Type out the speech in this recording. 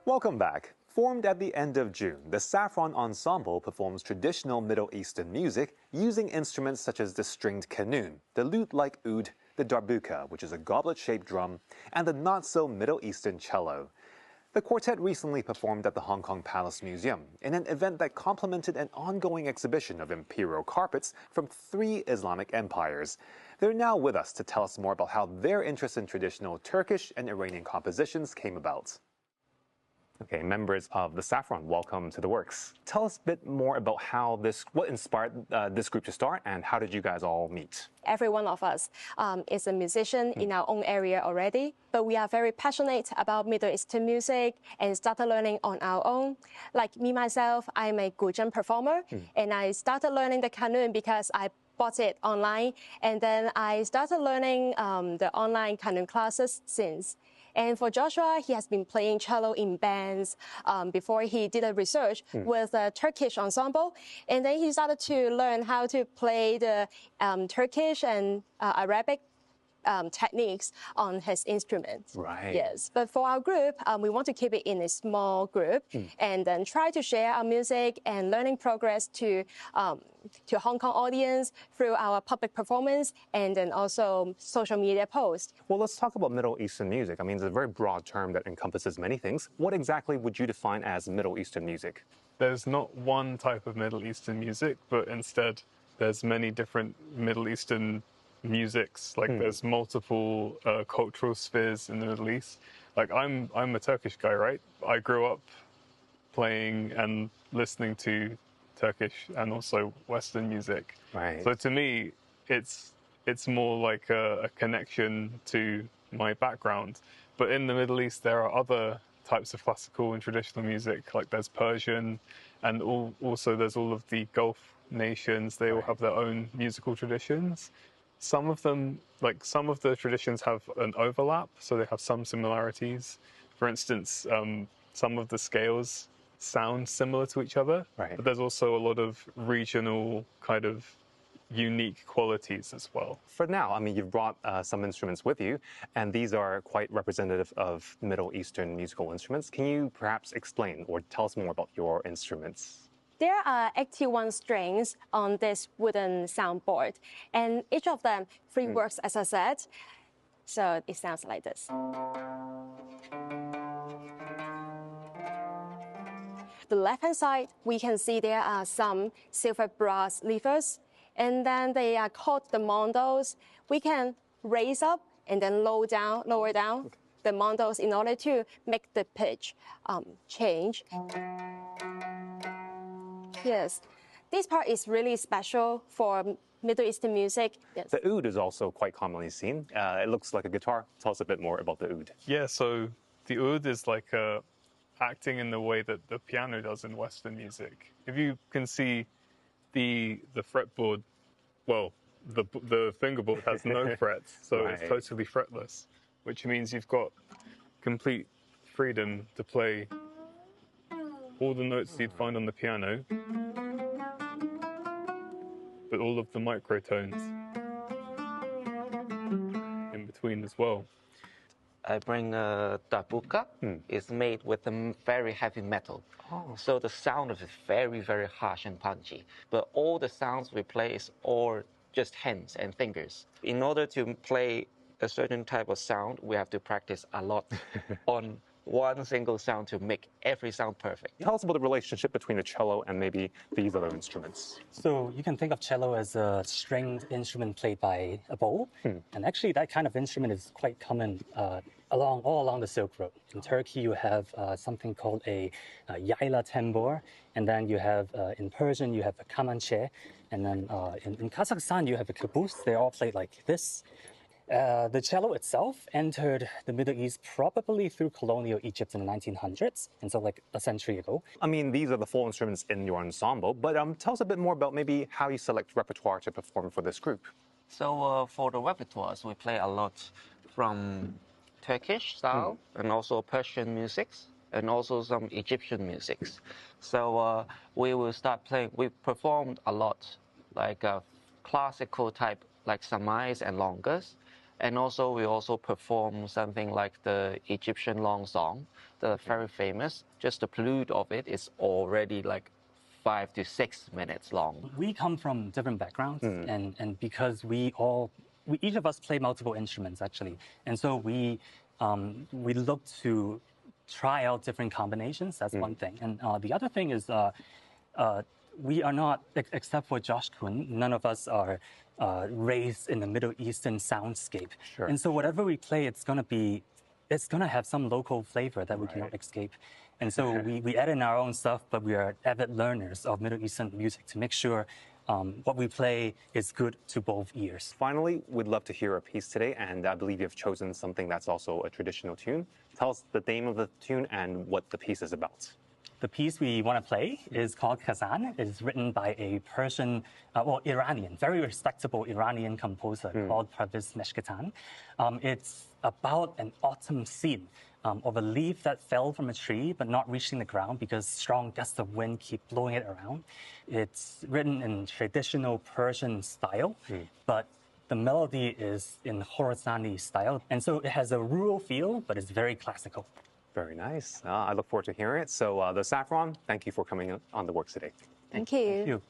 Welcome back. Formed at the end of June, the Saffron Ensemble performs traditional Middle Eastern music using instruments such as the stringed qanun, the lute-like oud, the darbuka, which is a goblet-shaped drum, and the not-so-Middle Eastern cello. The quartet recently performed at the Hong Kong Palace Museum in an event that complemented an ongoing exhibition of imperial carpets from 3 Islamic empires. They're now with us to tell us more about how their interest in traditional Turkish and Iranian compositions came about. Okay, members of the Saffron, welcome to the works. Tell us a bit more about what inspired this group to start, and how did you guys all meet? Every one of us is a musician in our own area already, but we are very passionate about Middle Eastern music and started learning on our own. Like me, myself, I'm a guzheng performer, and I started learning the qanun because I bought it online, and then I started learning the online qanun classes since. And for Joshua, he has been playing cello in bands before he did a research with a Turkish ensemble. And then he started to learn how to play the Turkish and Arabic techniques on his instrument. Right. Yes. But for our group, we want to keep it in a small group and then try to share our music and learning progress to Hong Kong audience through our public performance and then also social media posts. Well, let's talk about Middle Eastern music. I mean, it's a very broad term that encompasses many things. What exactly would you define as Middle Eastern music? There's not one type of Middle Eastern music, but instead there's many different Middle Eastern musics. Like there's multiple cultural spheres in the Middle East. Like I'm a Turkish guy, right? I grew up playing and listening to Turkish and also Western music. Right. So to me, it's more like a connection to my background. But in the Middle East, there are other types of classical and traditional music. Like there's Persian, and also there's all of the Gulf nations. They all have their own musical traditions. Some of them, like some of the traditions have an overlap, so they have some similarities. For instance, some of the scales sound similar to each other, but there's also a lot of regional kind of unique qualities as well. For now, I mean, you've brought some instruments with you, and these are quite representative of Middle Eastern musical instruments. Can you perhaps explain or tell us more about your instruments? There are 81 strings on this wooden soundboard, and each of them 3 works, as I said. So it sounds like this. The left-hand side, we can see there are some silver brass levers, and then they are called the mondos. We can raise up and then lower down the mondos in order to make the pitch change. Yes, this part is really special for Middle Eastern music. Yes. The oud is also quite commonly seen. It looks like a guitar. Tell us a bit more about the oud. Yeah, so the oud is like acting in the way that the piano does in Western music. If you can see the fretboard, well, the fingerboard has no frets, so it's totally fretless, which means you've got complete freedom to play all the notes you'd find on the piano, but all of the microtones in between as well. I bring a darbuka. It's made with a very heavy metal. So the sound of it is very, very harsh and punchy. But all the sounds we play is all just hands and fingers. In order to play a certain type of sound, we have to practice a lot on one single sound to make every sound perfect. Tell us about the relationship between the cello and maybe these other instruments. So you can think of cello as a stringed instrument played by a bow. And actually that kind of instrument is quite common all along the Silk Road. In Turkey, you have something called a yayla tambur, and then you have, in Persian, you have a kamanche, and then in Kazakhstan, you have a kabus. They're all played like this. The cello itself entered the Middle East probably through colonial Egypt in the 1900s, and so like a century ago. I mean, these are the 4 instruments in your ensemble, but tell us a bit more about maybe how you select repertoire to perform for this group. So for the repertoires, we play a lot from Turkish style and also Persian musics and also some Egyptian musics. So we will start playing. We performed a lot like classical type like samais and longas. And also, we also perform something like the Egyptian long song, the very famous. Just the prelude of it is already like 5 to 6 minutes long. We come from different backgrounds, and because each of us play multiple instruments actually, and so we look to try out different combinations. That's one thing, and the other thing is we are not, except for Josh Kun, none of us are raised in the Middle Eastern soundscape. Sure. And so whatever we play, it's gonna have some local flavor that we cannot escape. And so we add in our own stuff, but we are avid learners of Middle Eastern music to make sure what we play is good to both ears. Finally, we'd love to hear a piece today, and I believe you've chosen something that's also a traditional tune. Tell us the name of the tune and what the piece is about. The piece we want to play is called Kazan. It is written by a Persian, Iranian, very respectable Iranian composer called Parviz Meshkatan. It's about an autumn scene of a leaf that fell from a tree but not reaching the ground because strong gusts of wind keep blowing it around. It's written in traditional Persian style, but the melody is in Khorasani style. And so it has a rural feel, but it's very classical. Very nice. I look forward to hearing it. So the Saffron, thank you for coming on The Works today. Thank you. Thank you.